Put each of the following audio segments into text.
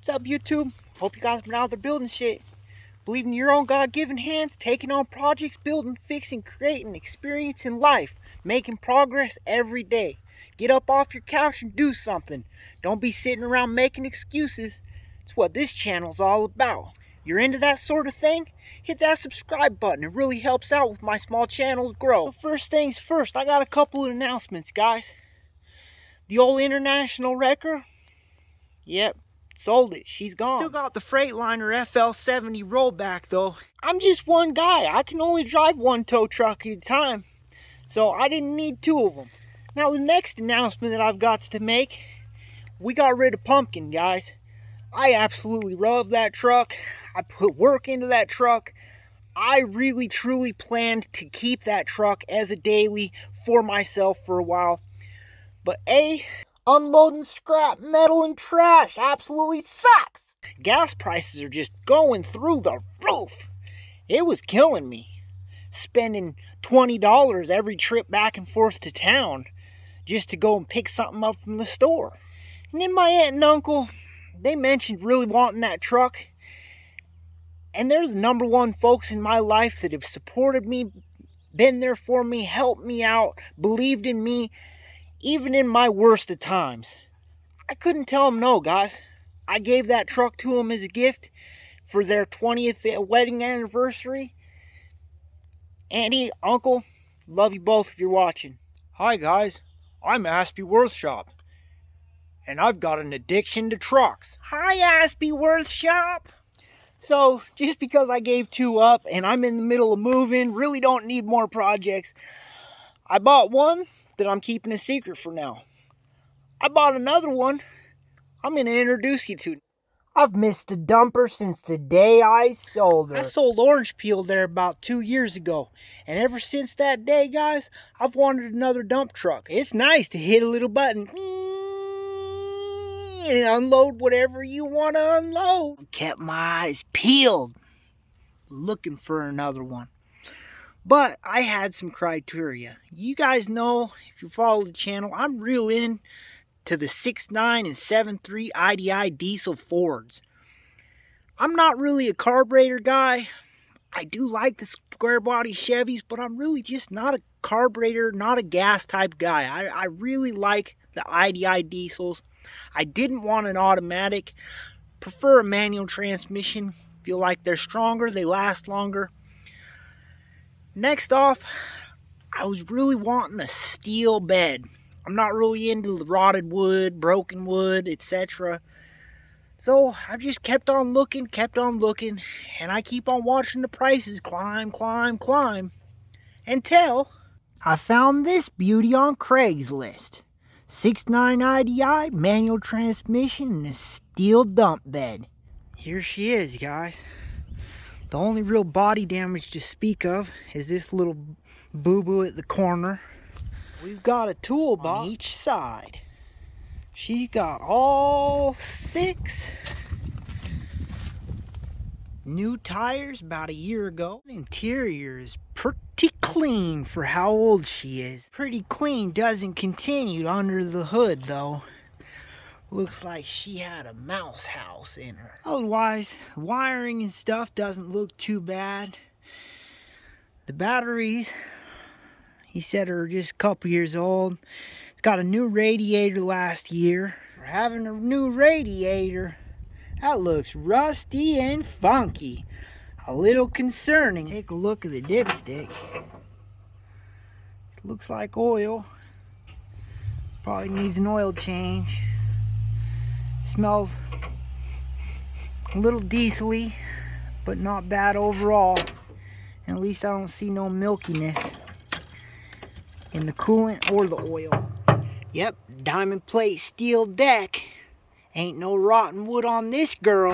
What's up, YouTube? Hope you guys been out there building shit. Believing in your own God-given hands, taking on projects, building, fixing, creating, experiencing life, making progress every day. Get up off your couch and do something. Don't be sitting around making excuses. It's what this channel's all about. You're into that sort of thing? Hit that subscribe button. It really helps out with my small channel's growth. So first things first, I got a couple of announcements, guys. The old International Wrecker, yep, sold it. She's gone. Still got the Freightliner FL70 rollback though. I'm just one guy. I can only drive one tow truck at a time. So I didn't need two of them. Now the next announcement that I've got to make, we got rid of Pumpkin, guys. I absolutely love that truck. I put work into that truck. I really truly planned to keep that truck as a daily for myself for a while. But unloading scrap metal and trash absolutely sucks. Gas prices are just going through the roof. It was killing me. Spending $20 every trip back and forth to town just to go and pick something up from the store. And then my aunt and uncle, they mentioned really wanting that truck. And they're the number one folks in my life that have supported me, been there for me, helped me out, believed in me, even in my worst of times. I couldn't tell them no, guys. I gave that truck to them as a gift for their 20th wedding anniversary. Auntie, uncle, love you both if you're watching. Hi guys, I'm Aspie Worthshop, and I've got an addiction to trucks. Hi Aspie Worthshop. So, just because I gave two up and I'm in the middle of moving, really don't need more projects, I bought one that I'm keeping a secret for now. I bought another one I'm going to introduce you to. I've missed a dumper since the day I sold her. I sold Orange Peel there about 2 years ago. And ever since that day, guys, I've wanted another dump truck. It's nice to hit a little button and unload whatever you want to unload. I kept my eyes peeled looking for another one. But I had some criteria. You guys know, if you follow the channel, I'm real into the 6.9 and 7.3 IDI diesel Fords. I'm not really a carburetor guy. I do like the square body Chevys, but I'm really just not a carburetor, not a gas type guy. I really like the IDI diesels. I didn't want an automatic. Prefer a manual transmission. Feel like they're stronger, they last longer. Next off, I was really wanting a steel bed. I'm not really into the rotted wood, broken wood, etc. So I've just kept on looking, and I keep on watching the prices climb, until I found this beauty on Craigslist. 6.9 IDI, manual transmission, and a steel dump bed. Here she is, guys. The only real body damage to speak of is this little boo-boo at the corner. We've got a toolbox on each side. She's got all 6 new tires about a year ago. The interior is pretty clean for how old she is. Pretty clean doesn't continue under the hood though. Looks like she had a mouse house in her. Otherwise, wiring and stuff doesn't look too bad. The batteries, he said, are just a couple years old. It's got a new radiator last year. For having a new radiator, that looks rusty and funky. A little concerning. Take a look at the dipstick. It looks like oil. Probably needs an oil change. Smells a little diesel-y, but not bad overall. And at least I don't see no milkiness in the coolant or the oil. Yep, diamond plate steel deck. Ain't no rotten wood on this girl.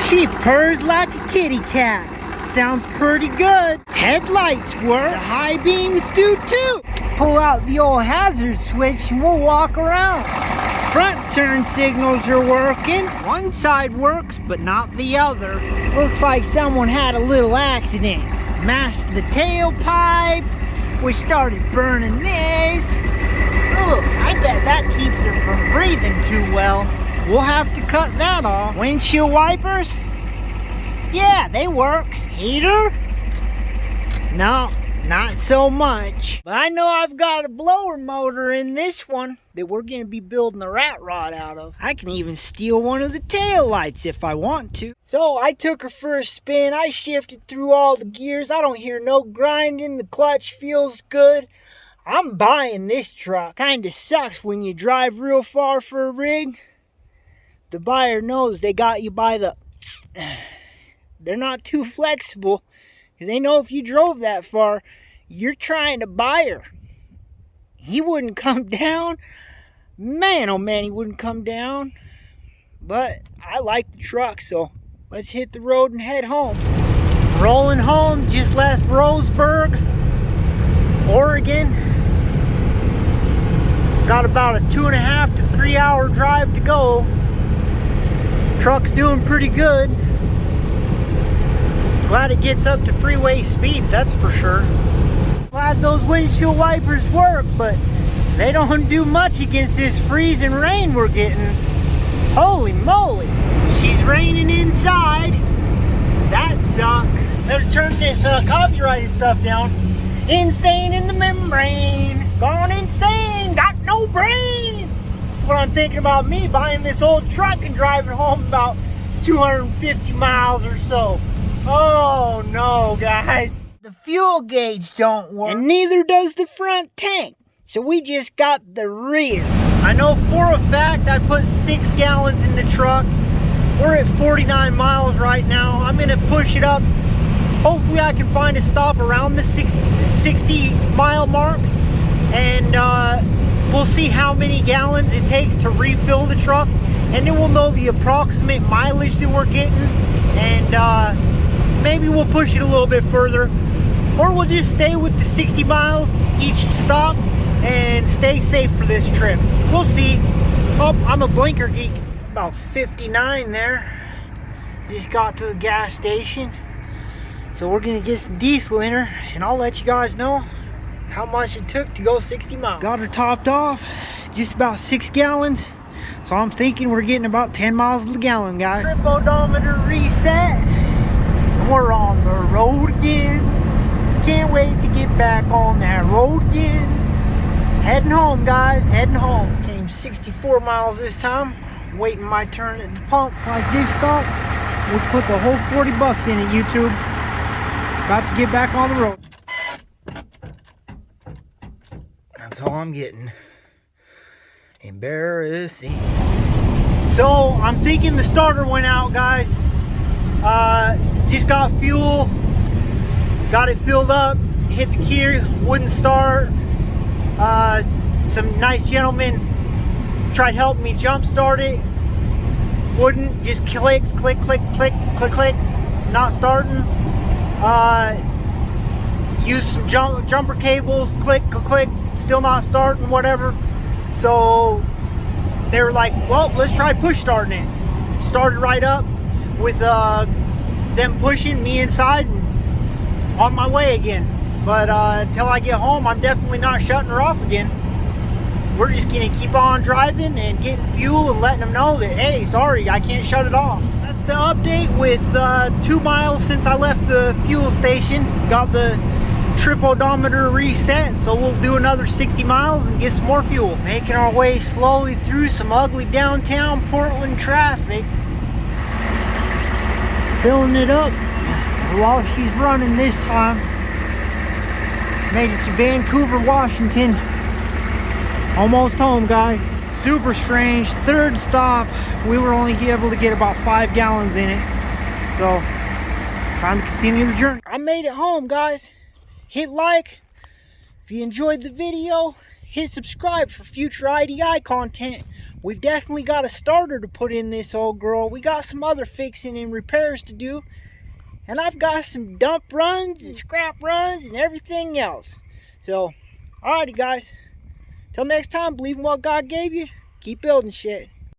She purrs like a kitty cat. Sounds pretty good. Headlights work. The high beams do too. Pull out the old hazard switch and we'll walk around. Front turn signals are working. One side works, but not the other. Looks like someone had a little accident. Mashed the tailpipe, which started burning this. Ugh, I bet that keeps her from breathing too well. we'll have to cut that off. Windshield wipers? Yeah, they work. Heater? No, not so much. But I know I've got a blower motor in this one that we're going to be building a rat rod out of. I can even steal one of the tail lights if I want to. So I took her for a spin. I shifted through all the gears. I don't hear no grinding. The clutch feels good. I'm buying this truck. Kinda sucks when you drive real far for a rig. The buyer knows they got you by the... They're not too flexible. Because they know if you drove that far, you're trying to buy her. He wouldn't come down. Man, oh man, he wouldn't come down. But I like the truck, so let's hit the road and head home. Rolling home, just left Roseburg, Oregon. Got about a 2.5 to 3 hour drive to go. Truck's doing pretty good. Glad it gets up to freeway speeds, that's for sure. Glad those windshield wipers work, but they don't do much against this freezing rain we're getting. Holy moly. She's raining inside. That sucks. Let's turn this copyrighted stuff down. Insane in the membrane. Gone insane. Got no brain. That's what I'm thinking about me buying this old truck and driving home about 250 miles or so. Oh no, guys. The fuel gauge don't work. And neither does the front tank. So we just got the rear. I know for a fact I put 6 gallons in the truck. We're at 49 miles right now. I'm gonna push it up. Hopefully I can find a stop around the 60 mile mark. And we'll see how many gallons it takes to refill the truck. And then we'll know the approximate mileage that we're getting. And maybe we'll push it a little bit further, or we'll just stay with the 60 miles each stop and stay safe for this trip. We'll see. Oh, I'm a blinker geek. About 59 there. Just got to a gas station. So we're gonna get some diesel in her, and I'll let you guys know how much it took to go 60 miles. Got her topped off, just about 6 gallons. So I'm thinking we're getting about 10 miles to the gallon, guys. Trip odometer reset. We're on the road again. Can't wait to get back on that road again. Heading home, guys, heading home. Came 64 miles this time. Waiting my turn at the pump. Like this stop, we put the whole 40 bucks in it, YouTube. About to get back on the road. That's all I'm getting. Embarrassing. So I'm thinking the starter went out, guys. Just got fuel, got it filled up, hit the key, wouldn't start. Some nice gentlemen tried helping me jump start it, wouldn't, just clicks, click, click, click, click, click, not starting. Used some jumper cables, click, click, click, still not starting, whatever. So they were like, well, let's try push starting it. Started right up with them pushing me inside and on my way again. But until I get home, I'm definitely not shutting her off again. We're just gonna keep on driving and getting fuel and letting them know that, hey, sorry, I can't shut it off. That's the update with 2 miles since I left the fuel station. Got the trip odometer reset, so we'll do another 60 miles and get some more fuel. Making our way slowly through some ugly downtown Portland traffic. Filling it up while she's running this time. Made it to Vancouver, Washington. Almost home, guys. Super strange. 3rd stop. We were only able to get about 5 gallons in it. So, time to continue the journey. I made it home, guys. Hit like if you enjoyed the video. Hit subscribe for future IDI content. We've definitely got a starter to put in this old girl. We got some other fixing and repairs to do. And I've got some dump runs and scrap runs and everything else. So, alrighty guys. Till next time, believe in what God gave you. Keep building shit.